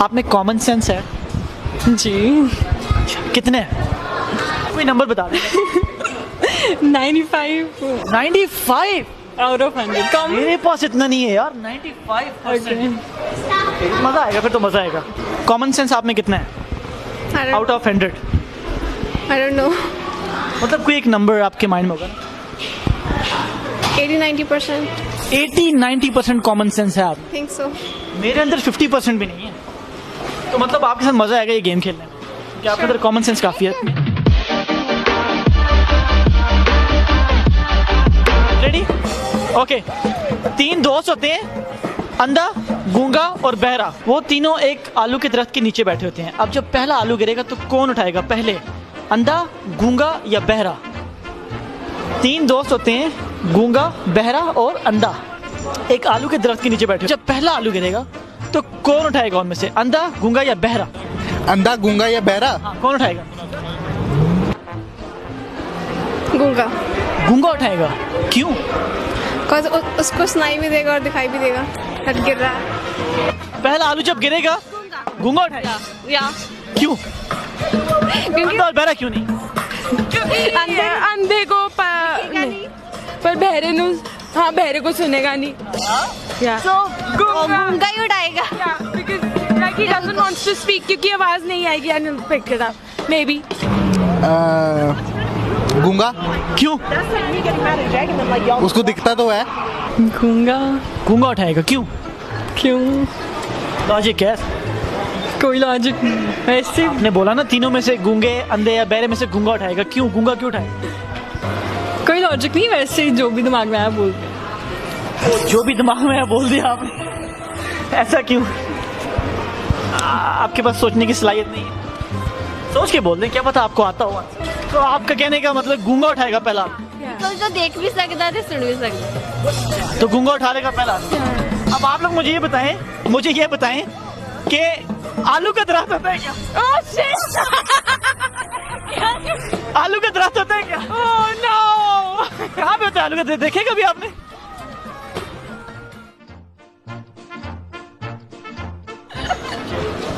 आप में common sense है? जी। कितने? कोई नंबर बता दें। 95 95 आउट ऑफ 100 कम। मेरे पास इतना नहीं है यार। 95%। मजा आएगा, फिर तो मजा आएगा। कॉमन सेंस आप में कितना है out of 100? I don't know. मतलब कोई एक नंबर आपके माइंड में होगा ना? 80-90%। 80-90% कॉमन सेंस है आप। Think so. मेरे अंदर 50% भी नहीं है। तो मतलब आपके साथ मजा आएगा ये गेम खेलने में, क्योंकि आपके अंदर कॉमन सेंस काफी है। रेडी? ओके। 3 दोस्त होते हैं, अंधा, गूंगा और बहरा। वो तीनों एक आलू के दरख्त के नीचे बैठे होते हैं। अब जब पहला आलू गिरेगा तो कौन उठाएगा पहले, अंधा, गूंगा या बहरा? 3 दोस्त होते हैं, गूंगा, बहरा और अंधा, एक आलू के दरख्त के नीचे बैठे। जब पहला आलू गिरेगा तो कौन उठाएगा उनमें से, अंधा, गूंगा या बहरा? अंधा, गूंगा या बहरा? हाँ, कौन उठाएगा? गूंगा। गूंगा उठाएगा, क्यों? बिकॉज उसको सुनाई भी देगा और दिखाई भी देगा हट गिर रहा है। पहला आलू जब गिरेगा गूंगा उठाएगा, या क्यों? क्योंकि अंधा और बहरा क्यों नहीं? अंधे को पर बहरे नु, हाँ बहरे को सुनेगा नहीं। गूंगा ही उठाएगा। Like he doesn't want to speak क्योंकि आवाज नहीं आएगी and he'll pick it up maybe। गूंगा। क्यों? उसको दिखता तो है। गूंगा। गूंगा उठाएगा, क्यों? क्यों? लॉजिक है, कोई लॉजिक नहीं वैसे। आपने बोला ना तीनों में से गूंगे, अंधे या बहरे में से गूंगा उठाएगा, क्यों? गूंगा क्यों उठाएगा? कोई लॉजिक नहीं, वैसे ही जो भी दिमाग में आया बोल दिया। जो भी दिमाग में है बोल दिया आपने। ऐसा क्यों? आपके पास सोचने की सलाहियत नहीं है, सोच के बोल दें, क्या पता आपको आता हो। तो आपका कहने का मतलब गूंगा उठाएगा पहला, तो जो देख भी सकता है सुन भी सकता है। तो गूंगा उठा लेगा पहला। अब आप लोग मुझे ये बताएं कि आलू का दरख्त होता है क्या? आलू का दरख्त होता है क्या? Oh no. कहाँ पे होता है आलू का दरख्त? देखे कभी आपने?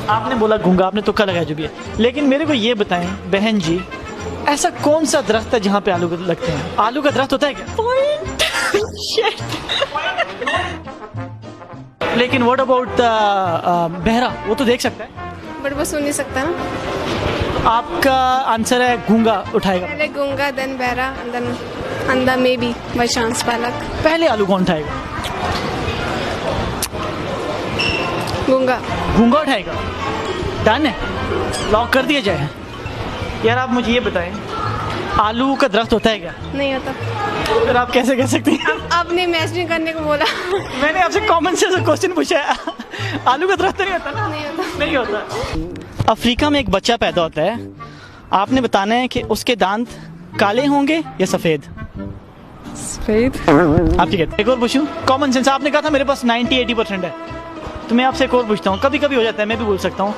आपने बोला गूंगा, आपने तुक्का लगाया जो भी है, लेकिन मेरे को ये बताएं बहन जी, ऐसा कौन सा दरख्त है जहाँ पे आलू लगते हैं? आलू का दरख्त होता है क्या? लेकिन व्हाट अबाउट बहरा, वो तो देख सकता है बट वो सुन नहीं सकता ना। आपका आंसर है गूंगा उठाएगा। पहले गूंगा देन बहरा देन अंधा मे बी बाय चांस पालक। पहले आलू कौन उठाएगा? गूंगा। गूंगा उठाएगा। डन है, लॉक कर दिया जाए। यार आप मुझे ये बताएं, आलू का दरख्त होता है क्या? नहीं होता। फिर आप कैसे कह सकते हैं? आपने इमेजिन करने को बोला। मैंने आपसे कॉमन सेंस क्वेश्चन पूछा है। आलू का दरख्त नहीं होता ना? नहीं होता। नहीं होता। अफ्रीका में एक बच्चा पैदा होता है, आपने बताना है कि उसके दांत काले होंगे या सफेद? सफेद। आप ठीक है, एक और पूछूं? कॉमन सेंस आपने कहा था मेरे पास 90-80% है, तो मैं आपसे एक और पूछता हूँ, कभी कभी हो जाता है, मैं भी बोल सकता हूँ।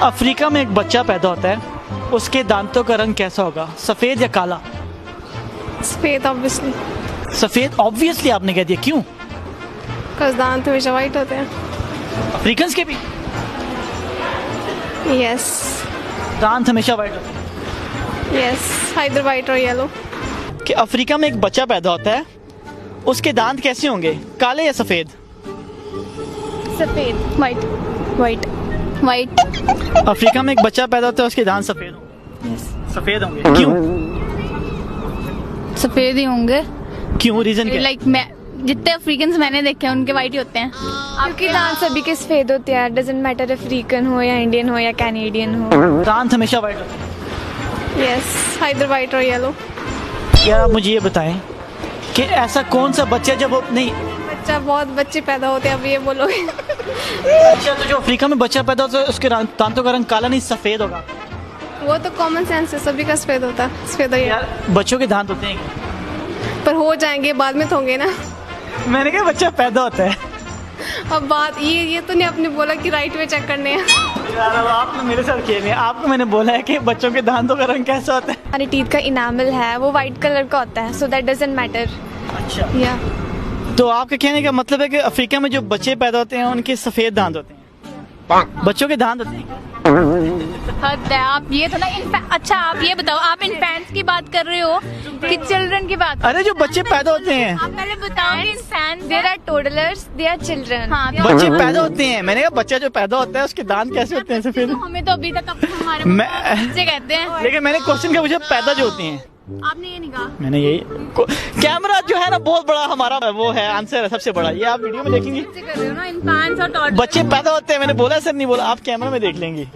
अफ्रीका में एक बच्चा पैदा होता है, उसके दांतों का रंग कैसा होगा, सफेद या काला? सफेद ऑब्वियसली। सफेद ऑब्वियसली आपने कह दिया, क्यों? बिकॉज दांत हमेशा वाइट होते हैं। अफ्रीकन्स के भी यस। दांत हमेशा वाइट होते हैं। यस, आइदर वाइट और येलो। कि अफ्रीका में एक बच्चा पैदा होता है, उसके दांत कैसे होंगे, काले या सफेद? सफेद। वाइट। वाइट। वाइट। अफ्रीका में एक बच्चा पैदा होता है, उसके दांत सफेद होंगे। सफेद होंगे, क्यों? सफेद ही होंगे। क्यों, रीजन क्या? लाइक मैं जितने अफ्रीकन मैंने देखे हैं उनके वाइट ही होते हैं। क्योंकि दांत सभी के सफेद होते हैं, डजंट मैटर अफ्रीकन हो या इंडियन हो या कैनेडियन हो। दांत हमेशा वाइट होते हैं। यस, आइदर वाइट और येलो। यार आप मुझे ये बताएं कि ऐसा कौन सा बच्चा जब वो नहीं बच्चा, बहुत बच्चे पैदा होते हैं, अब ये बोलोगे। अच्छा, तो जो अफ्रीका में बच्चा पैदा होता है उसके दांतों का रंग काला नहीं सफेद होगा? वो तो कॉमन सेंस है, सभी का सफेद होता है। सफेद और यार बच्चों के दांत होते हैं येलो। पर हो जाएंगे बाद में तो होंगे ना। मैंने कहा बच्चा पैदा होता है। अब बात ये तो नहीं आपने बोला कि राइट वे चेक करने हैं। यार अब आपने मेरे साथ खेल लिया। आपको मैंने बोला है कि बच्चों के दांतों का रंग कैसा होता है? हमारी टीथ का इनामल है वो वाइट कलर का होता है, सो दैट डजंट मैटर। अच्छा, या तो आपके कहने का मतलब है कि अफ्रीका में जो बच्चे पैदा होते हैं उनके सफेद दांत होते हैं? बच्चों के दांत होते हैं। हद है, आप ये तो ना अच्छा आप ये बताओ, आप इन्फेंट्स की बात कर रहे हो कि चिल्ड्रन की बात? अरे जो बच्चे पैदा होते हैं, आप पहले बताओ कि infants There are toddlers, they are children. हाँ बच्चे पैदा होते हैं। मैंने कहा बच्चा जो पैदा होता है उसके दांत कैसे होते हैं सफेद? हमें तो अभी तक हमारे मैं बच्चे कहते हैं। लेकिन मैंने क्वेश्चन क्या पूछा, पैदा जो होते हैं। आपने ये नहीं कहा। मैंने यही कैमरा जो है ना बहुत बड़ा हमारा वो है, आंसर है सबसे बड़ा। ये आप वीडियो में देखेंगे, कर रहे हो ना, इन्फेंट्स और टॉडलर्स। बच्चे पैदा होते हैं। मैंने बोला सर नहीं बोला, आप कैमरा में देख लेंगे।